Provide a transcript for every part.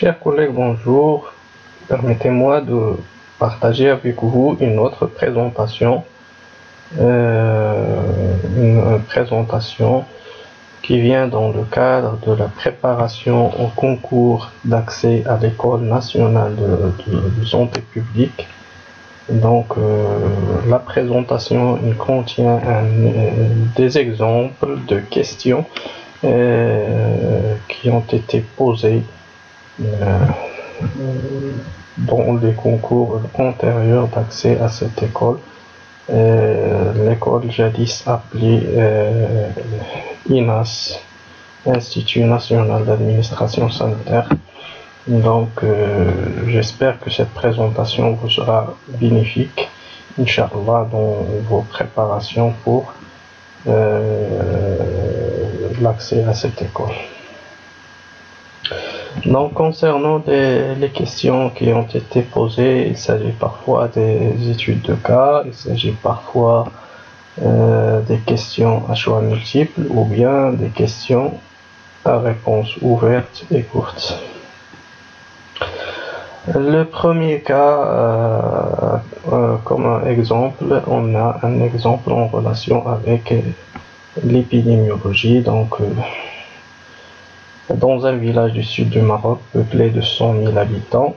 Chers collègues, bonjour. Permettez-moi de partager avec vous une autre présentation. Une présentation qui vient dans le cadre de la préparation au concours d'accès à l'École nationale de santé publique. Donc, la présentation contient des exemples de questions qui ont été posées dans les concours antérieurs d'accès à cette école. L'école jadis appelée INAS, Institut national d'administration sanitaire. Donc j'espère que cette présentation vous sera bénéfique, Inch'Allah, dans vos préparations pour l'accès à cette école. Donc concernant les questions qui ont été posées, il s'agit parfois des études de cas, il s'agit parfois des questions à choix multiples ou bien des questions à réponse ouverte et courte. Le premier cas, comme un exemple, on a un exemple en relation avec l'épidémiologie. Donc, dans un village du sud du Maroc peuplé de 100 000 habitants,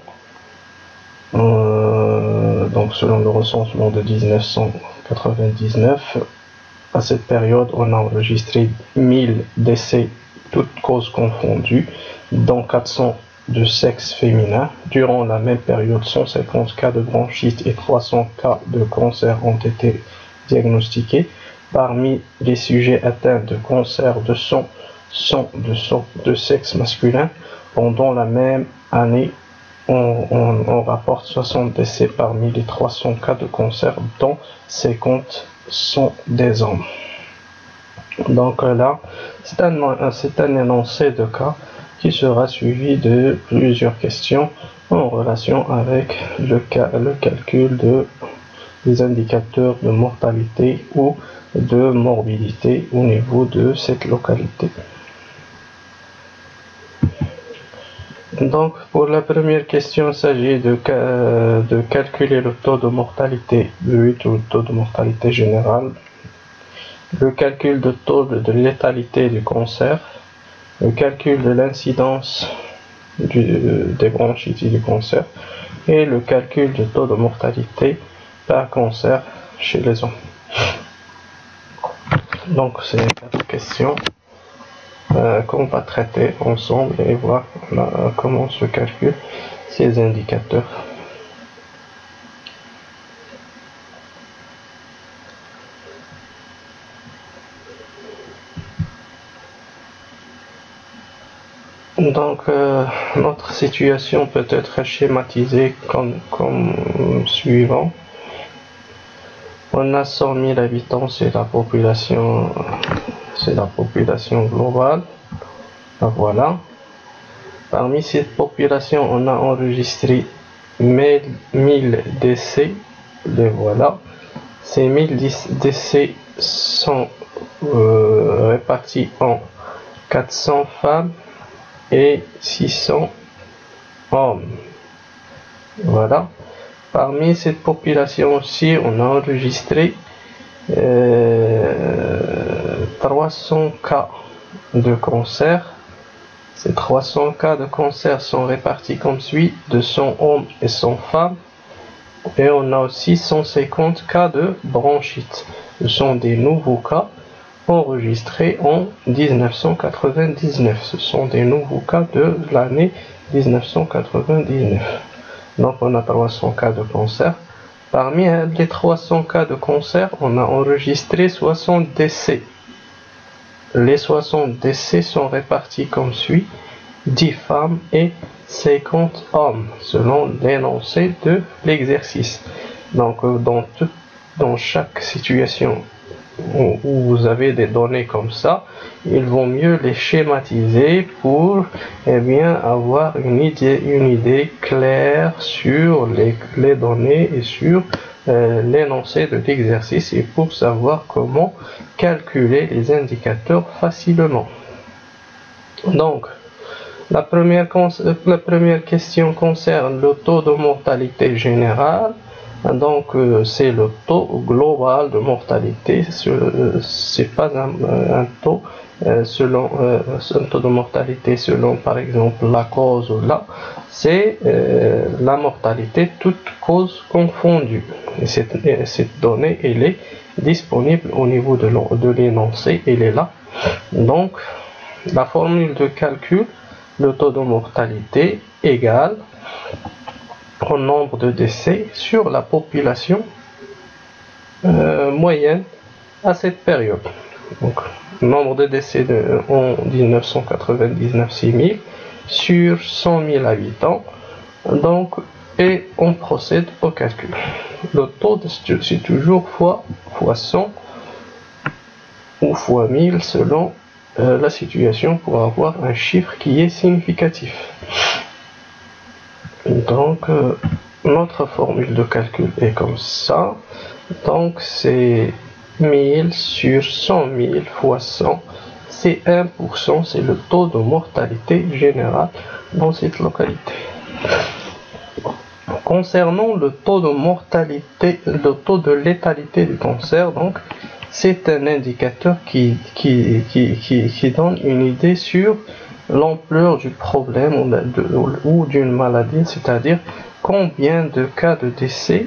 donc selon le recensement de 1999, à cette période, on a enregistré 1000 décès, toutes causes confondues, dont 400 de sexe féminin. Durant la même période, 150 cas de bronchite et 300 cas de cancer ont été diagnostiqués. Parmi les sujets atteints de cancer de sang, de sexe masculin, pendant la même année, on rapporte 60 décès parmi les 300 cas de cancer, dont 50 sont des hommes. Donc là, c'est un énoncé de cas qui sera suivi de plusieurs questions en relation avec le calcul des indicateurs de mortalité ou de morbidité au niveau de cette localité. Donc, pour la première question, il s'agit de calculer le taux de mortalité brut ou le taux de mortalité générale, le calcul de taux de létalité du cancer, le calcul de l'incidence des bronchites et du cancer, et le calcul du taux de mortalité par cancer chez les hommes. Donc, c'est 4 questions qu'on va traiter ensemble et voir comment se calculent ces indicateurs. Donc, notre situation peut être schématisée comme suivant. On a 100 000 habitants, c'est la population globale. Voilà. Parmi cette population, on a enregistré 1000 décès. Les voilà. Ces 1000 décès sont répartis en 400 femmes et 600 hommes. Voilà. Parmi cette population aussi, on a enregistré 300 cas de cancer. Ces 300 cas de cancer sont répartis comme suit: 200 hommes et 100 femmes. Et on a aussi 150 cas de bronchite. Ce sont des nouveaux cas enregistrés en 1999. Ce sont des nouveaux cas de l'année 1999. Donc on a 300 cas de cancer. Parmi les 300 cas de cancer, on a enregistré 60 décès. Les 60 décès sont répartis comme suit: 10 femmes et 50 hommes, selon l'énoncé de l'exercice. Donc dans chaque situation où vous avez des données comme ça, il vaut mieux les schématiser pour avoir une idée claire sur les données et sur l'énoncé de l'exercice, et pour savoir comment calculer les indicateurs facilement. Donc La première question concerne le taux de mortalité général. Donc, c'est le taux global de mortalité. C'est pas un taux selon un taux de mortalité selon, par exemple, la cause ou là. C'est la mortalité toutes causes confondues. Et cette donnée, elle est disponible au niveau de l'énoncé. Elle est là. Donc, la formule de calcul, le taux de mortalité égale au nombre de décès sur la population moyenne à cette période. Donc, le nombre de décès en 1999, 6000 sur 100 000 habitants. Donc, et on procède au calcul. Le taux, c'est toujours fois 100 ou fois 1000 selon la situation pour avoir un chiffre qui est significatif. Donc, notre formule de calcul est comme ça. Donc, c'est 1000 sur 100 000 fois 100. C'est 1%, c'est le taux de mortalité générale dans cette localité. Concernant le taux de mortalité, le taux de létalité du cancer, donc, c'est un indicateur qui donne une idée sur l'ampleur du problème ou d'une maladie, c'est-à-dire combien de cas de décès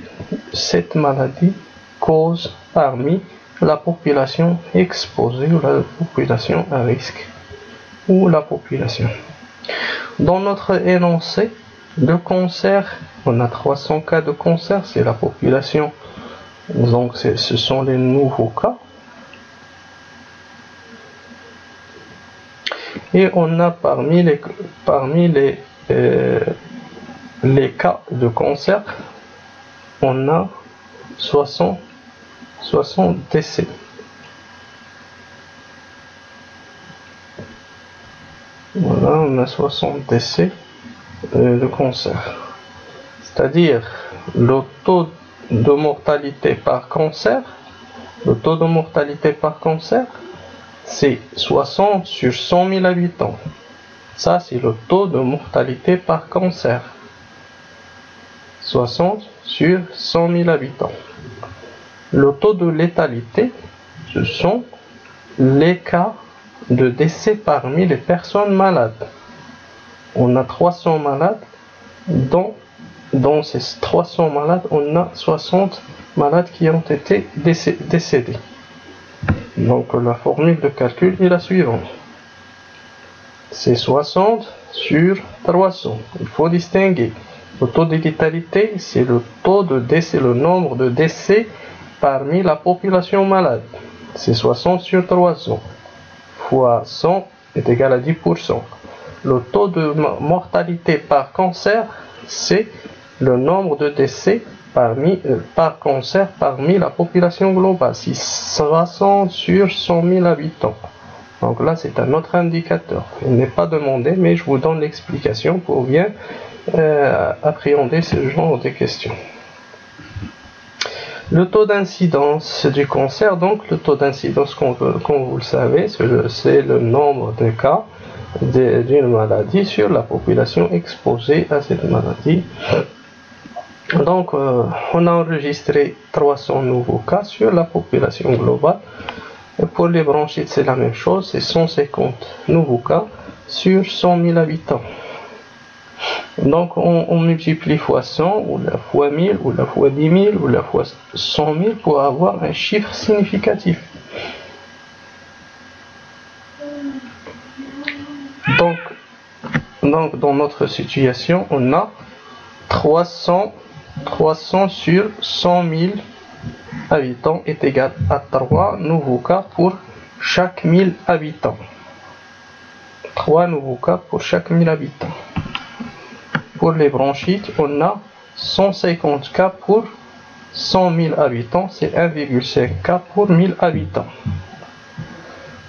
cette maladie cause parmi la population exposée ou la population à risque ou la population. Dans notre énoncé, le cancer, on a 300 cas de cancer, c'est la population. Donc, ce sont les nouveaux cas. Et on a parmi les cas de cancer, on a 60 décès. Voilà, on a 60 décès de cancer. C'est-à-dire le taux de mortalité par cancer, c'est 60 sur 100 000 habitants. Ça, c'est le taux de mortalité par cancer. 60 sur 100 000 habitants. Le taux de létalité, ce sont les cas de décès parmi les personnes malades. On a 300 malades, dans ces 300 malades, on a 60 malades qui ont été décédés. Donc la formule de calcul est la suivante. C'est 60 sur 300. Il faut distinguer. Le taux de létalité, c'est le taux de décès, le nombre de décès parmi la population malade. C'est 60 sur 300. Fois 100 est égal à 10%. Le taux de mortalité par cancer, c'est le nombre de décès par cancer parmi la population globale. C'est 60 sur 100 000 habitants. Donc là, c'est un autre indicateur. Il n'est pas demandé, mais je vous donne l'explication pour bien appréhender ce genre de questions. Le taux d'incidence du cancer, donc le taux d'incidence, comme vous le savez, c'est le nombre de cas d'une maladie sur la population exposée à cette maladie. Donc, on a enregistré 300 nouveaux cas sur la population globale. Et pour les bronchites, c'est la même chose, c'est 150 nouveaux cas sur 100 000 habitants. Donc, on multiplie fois 100, ou la fois 1000, ou la fois 10 000, ou la fois 100 000 pour avoir un chiffre significatif. Donc dans notre situation, on a 300 sur 100 000 habitants est égal à 3 nouveaux cas pour chaque 1000 habitants. 3 nouveaux cas pour chaque 1000 habitants. Pour les bronchites, on a 150 cas pour 100 000 habitants, c'est 1,5 cas pour 1000 habitants.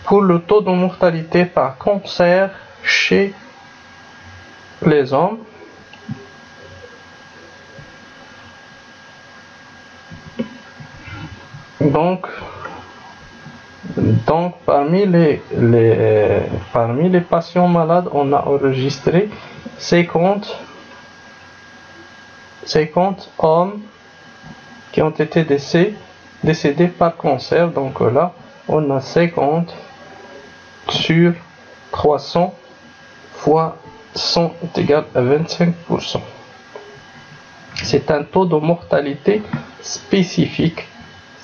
Pour le taux de mortalité par cancer chez les hommes, donc Donc parmi les patients malades, on a enregistré 50 hommes qui ont été décédés par cancer. Donc là, on a 50 sur 300 fois 100 est égal à 25%. C'est un taux de mortalité spécifique,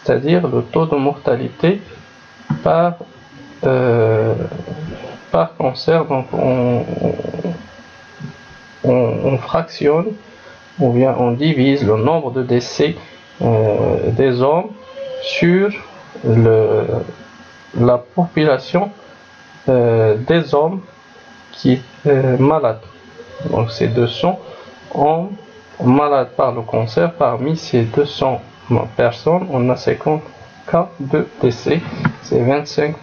c'est-à-dire le taux de mortalité par cancer. Donc on fractionne ou bien on divise le nombre de décès des hommes sur la population des hommes qui est malade. Donc ces 200 hommes malades par le cancer. Parmi ces 200 personnes, on a 50 cas de décès, c'est 25%.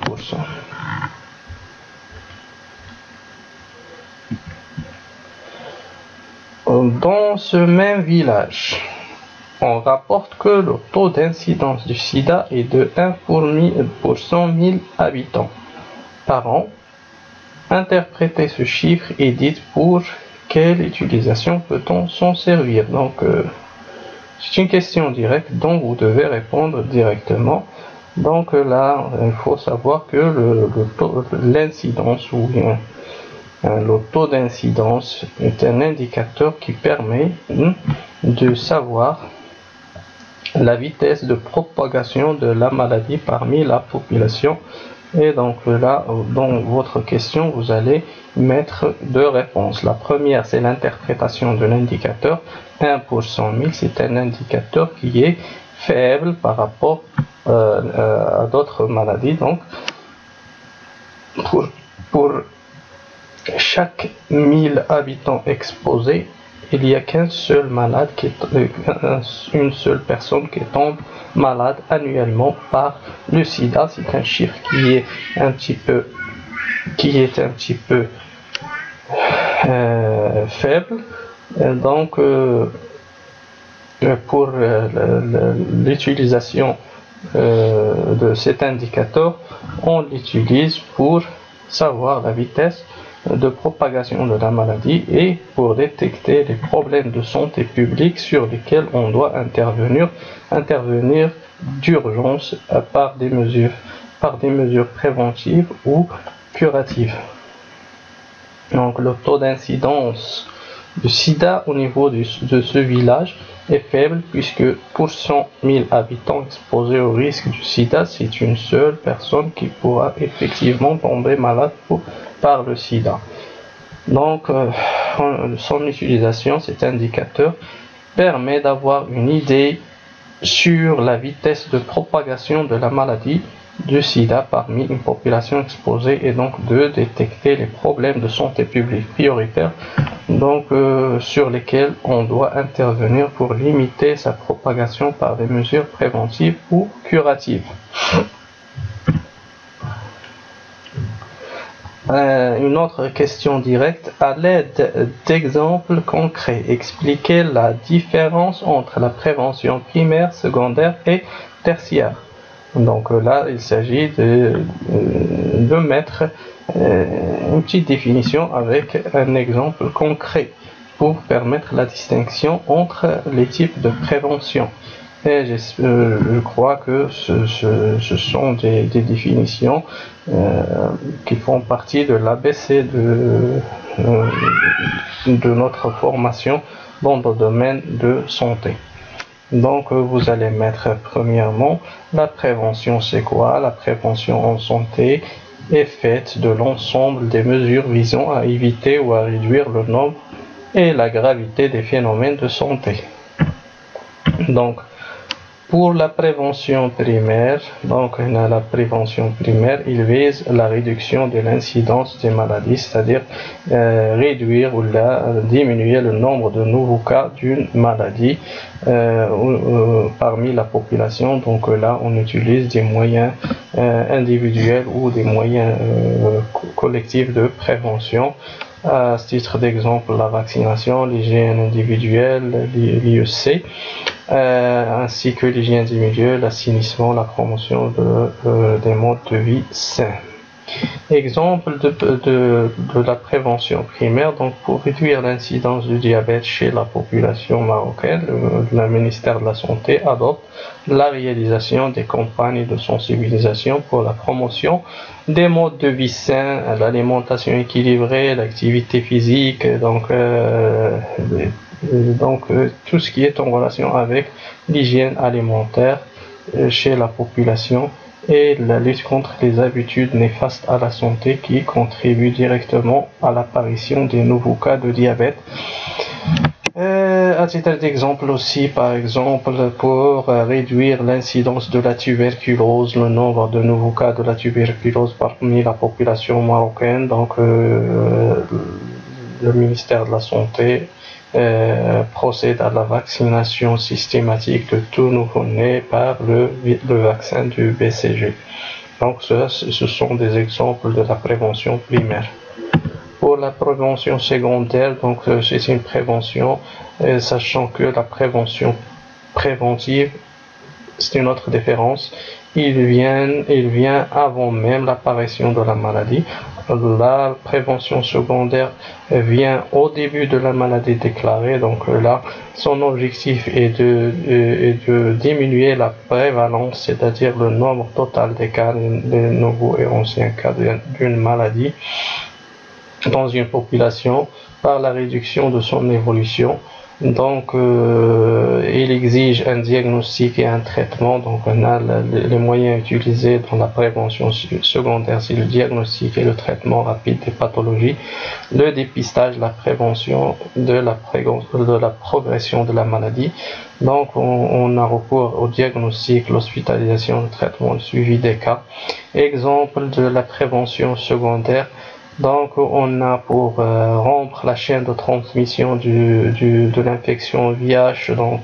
Dans ce même village, on rapporte que le taux d'incidence du sida est de 1 pour 100 000 habitants par an. Interprétez ce chiffre et dites pour quelle utilisation peut-on s'en servir. Donc, c'est une question directe dont vous devez répondre directement. Donc là, il faut savoir que l'incidence ou bien le taux d'incidence est un indicateur qui permet de savoir la vitesse de propagation de la maladie parmi la population. Et donc là, dans votre question, vous allez mettre deux réponses. La première, c'est l'interprétation de l'indicateur. 1 pour 100 000, c'est un indicateur qui est faible par rapport à d'autres maladies. Donc, pour chaque 1000 habitants exposés, il n'y a qu'un seul malade, une seule personne qui tombe malade annuellement par le sida. C'est un chiffre qui est un petit peu faible. Donc pour l'utilisation de cet indicateur, on l'utilise pour savoir la vitesse de propagation de la maladie et pour détecter les problèmes de santé publique sur lesquels on doit intervenir d'urgence par des mesures préventives ou curatives. Donc le taux d'incidence du sida au niveau de ce village est faible puisque pour 100 000 habitants exposés au risque du sida, c'est une seule personne qui pourra effectivement tomber malade par le sida. Donc son utilisation, cet indicateur, permet d'avoir une idée sur la vitesse de propagation de la maladie du sida parmi une population exposée et donc de détecter les problèmes de santé publique prioritaires donc sur lesquels on doit intervenir pour limiter sa propagation par des mesures préventives ou curatives. Une autre question directe, à l'aide d'exemples concrets, expliquez la différence entre la prévention primaire, secondaire et tertiaire. Donc là, il s'agit de mettre une petite définition avec un exemple concret pour permettre la distinction entre les types de prévention. Et je crois que ce sont des définitions qui font partie de l'ABC de notre formation dans le domaine de santé. Donc vous allez mettre premièrement la prévention, c'est quoi? La prévention en santé est faite de l'ensemble des mesures visant à éviter ou à réduire le nombre et la gravité des phénomènes de santé. Donc pour la prévention primaire, il vise la réduction de l'incidence des maladies, c'est-à-dire réduire ou diminuer le nombre de nouveaux cas d'une maladie parmi la population. Donc là, on utilise des moyens individuels ou des moyens collectifs de prévention. À ce titre d'exemple, la vaccination, l'hygiène individuelle, l'IEC, ainsi que l'hygiène individuelle, l'assainissement, la promotion des modes de vie sains. Exemple de la prévention primaire, donc pour réduire l'incidence du diabète chez la population marocaine, le ministère de la Santé adopte la réalisation des campagnes de sensibilisation pour la promotion des modes de vie sains, l'alimentation équilibrée, l'activité physique, donc tout ce qui est en relation avec l'hygiène alimentaire chez la population et la lutte contre les habitudes néfastes à la santé qui contribuent directement à l'apparition des nouveaux cas de diabète. À titre d'exemple aussi, par exemple, pour réduire l'incidence de la tuberculose, le nombre de nouveaux cas de la tuberculose parmi la population marocaine, donc le ministère de la Santé procède à la vaccination systématique de tout nouveau-né par le vaccin du BCG. Donc ce sont des exemples de la prévention primaire. Pour la prévention secondaire, donc c'est une prévention, sachant que la prévention préventive, c'est une autre différence. Il vient avant même l'apparition de la maladie. La prévention secondaire vient au début de la maladie déclarée. Donc là, son objectif est de diminuer la prévalence, c'est-à-dire le nombre total des cas, des nouveaux et anciens cas d'une maladie dans une population par la réduction de son évolution. Donc, il exige un diagnostic et un traitement. Donc, on a les moyens utilisés dans la prévention secondaire, c'est le diagnostic et le traitement rapide des pathologies, le dépistage, la prévention de la progression de la maladie. Donc, on a recours au diagnostic, l'hospitalisation, le traitement, le suivi des cas. Exemple de la prévention secondaire. Donc, on a pour rompre la chaîne de transmission de l'infection VIH, donc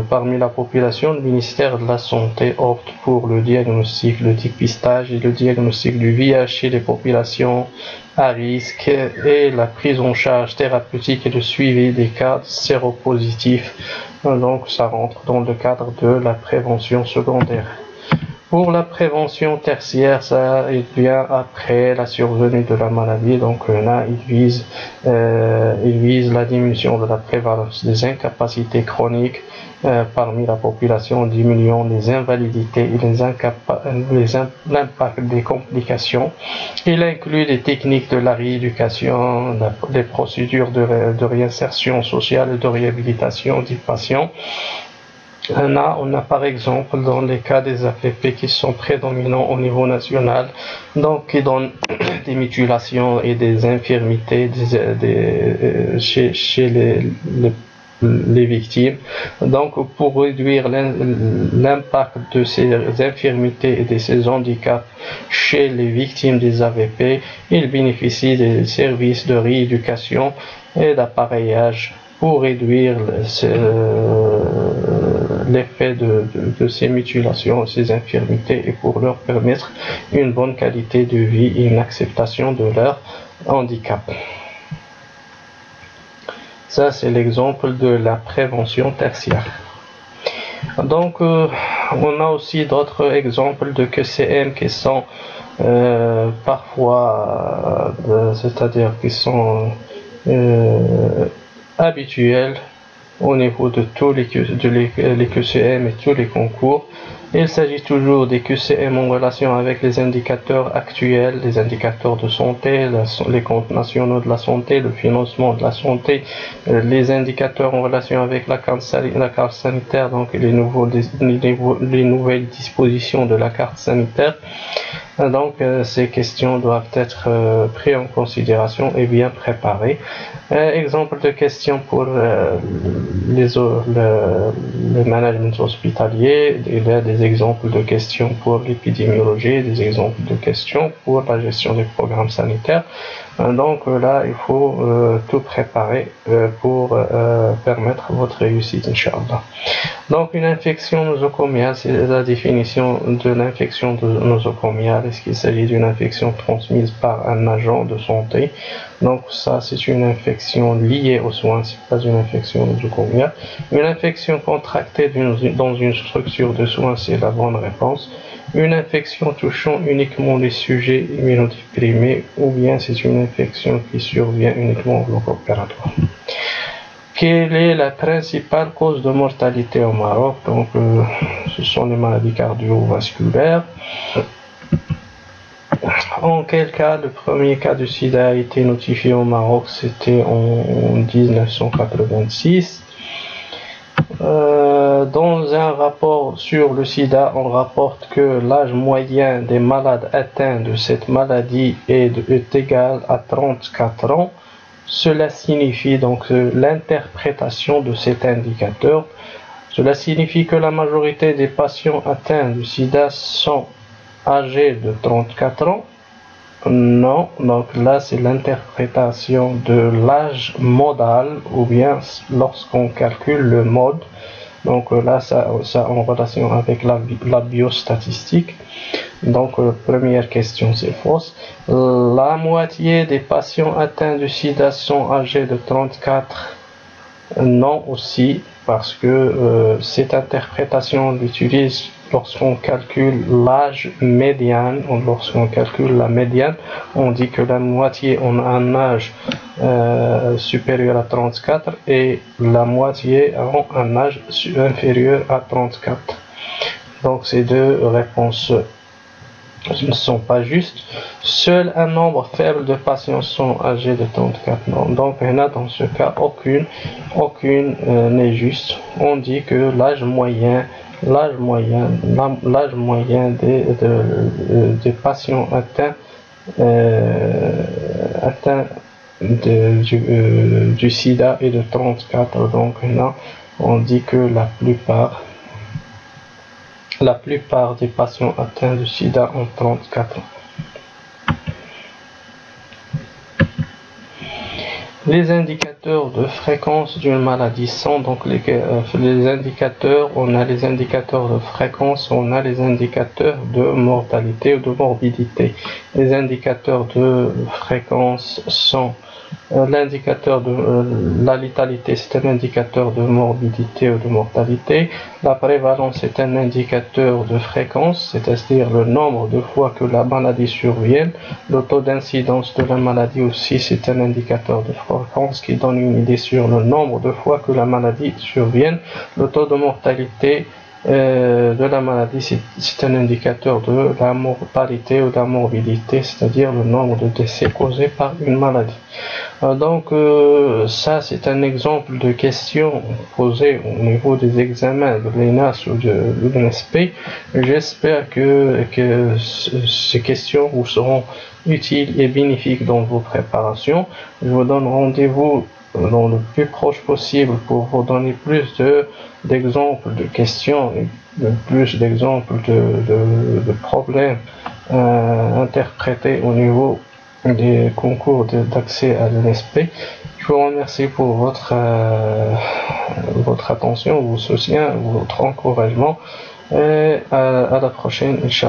parmi la population, le ministère de la Santé opte pour le diagnostic, le dépistage et le diagnostic du VIH chez les populations à risque et la prise en charge thérapeutique et le suivi des cas séropositifs. Donc, ça rentre dans le cadre de la prévention secondaire. Pour la prévention tertiaire, ça il vient après la survenue de la maladie. Donc là, il vise la diminution de la prévalence des incapacités chroniques parmi la population, diminuant les invalidités et l'impact des complications. Il inclut les techniques de la rééducation, les procédures de réinsertion sociale et de réhabilitation des patients. On a par exemple dans les cas des AVP qui sont prédominants au niveau national, donc qui donnent des mutilations et des infirmités chez les victimes. Donc pour réduire l'impact de ces infirmités et de ces handicaps chez les victimes des AVP, ils bénéficient des services de rééducation et d'appareillage pour réduire l'effet de ces mutilations, ces infirmités et pour leur permettre une bonne qualité de vie et une acceptation de leur handicap. Ça, c'est l'exemple de la prévention tertiaire. Donc, on a aussi d'autres exemples de QCM qui sont parfois, c'est-à-dire qui sont habituels au niveau de tous les QCM et tous les concours. Il s'agit toujours des QCM en relation avec les indicateurs actuels, les indicateurs de santé, les comptes nationaux de la santé, le financement de la santé, les indicateurs en relation avec la carte sanitaire, donc les nouvelles dispositions de la carte sanitaire. Donc ces questions doivent être prises en considération et bien préparées. Exemple de questions pour le management hospitalier. Il y a des exemples de questions pour l'épidémiologie, des exemples de questions pour la gestion des programmes sanitaires. Donc là, il faut tout préparer pour permettre votre réussite, Inch'Allah. Donc une infection nosocomiale, c'est la définition de l'infection nosocomiale. Est-ce qu'il s'agit d'une infection transmise par un agent de santé? Donc ça, c'est une infection liée aux soins, c'est pas une infection nosocomiale. Une infection contractée dans une structure de soins, c'est la bonne réponse. Une infection touchant uniquement les sujets immunodéprimés, ou bien c'est une infection qui survient uniquement au bloc opératoire. Quelle est la principale cause de mortalité au Maroc? Donc, ce sont les maladies cardiovasculaires. En quel cas le premier cas de sida a été notifié au Maroc? C'était en 1986. Dans un rapport sur le sida, on rapporte que l'âge moyen des malades atteints de cette maladie est égal à 34 ans. Cela signifie donc l'interprétation de cet indicateur. Cela signifie que la majorité des patients atteints du sida sont âgés de 34 ans. Non, donc là c'est l'interprétation de l'âge modal, ou bien lorsqu'on calcule le mode. Donc là ça en relation avec la biostatistique. Donc première question, c'est fausse. La moitié des patients atteints du sida sont âgés de 34. Non aussi, parce que cette interprétation on l'utilise lorsqu'on calcule l'âge médian, ou lorsqu'on calcule la médiane, on dit que la moitié ont un âge supérieur à 34 et la moitié ont un âge inférieur à 34. Donc ces deux réponses ne sont pas justes. Seul un nombre faible de patients sont âgés de 34 ans. Donc dans ce cas, aucune n'est juste. On dit que l'âge moyen des patients atteints du sida est de 34. Donc là, on dit que la plupart des patients atteints de sida ont 34 ans. Les indicateurs de fréquence d'une maladie sont donc les indicateurs, on a les indicateurs de fréquence, on a les indicateurs de mortalité ou de morbidité. Les indicateurs de fréquence sont l'indicateur de la létalité, c'est un indicateur de morbidité ou de mortalité. La prévalence est un indicateur de fréquence, c'est-à-dire le nombre de fois que la maladie survient. Le taux d'incidence de la maladie aussi, c'est un indicateur de fréquence qui donne une idée sur le nombre de fois que la maladie survient. Le taux de mortalité de la maladie, c'est un indicateur de la mortalité ou de la morbidité, c'est-à-dire le nombre de décès causés par une maladie. Donc ça c'est un exemple de questions posées au niveau des examens de l'ENAS ou de l'UNSP. J'espère que ces questions vous seront utiles et bénéfiques dans vos préparations. Je vous donne rendez-vous dans le plus proche possible pour vous donner plus d'exemples de questions et plus d'exemples de problèmes interprétés au niveau des concours d'accès à l'ENSP. Je vous remercie pour votre attention, votre soutien, votre encouragement et à la prochaine, Inch'Allah.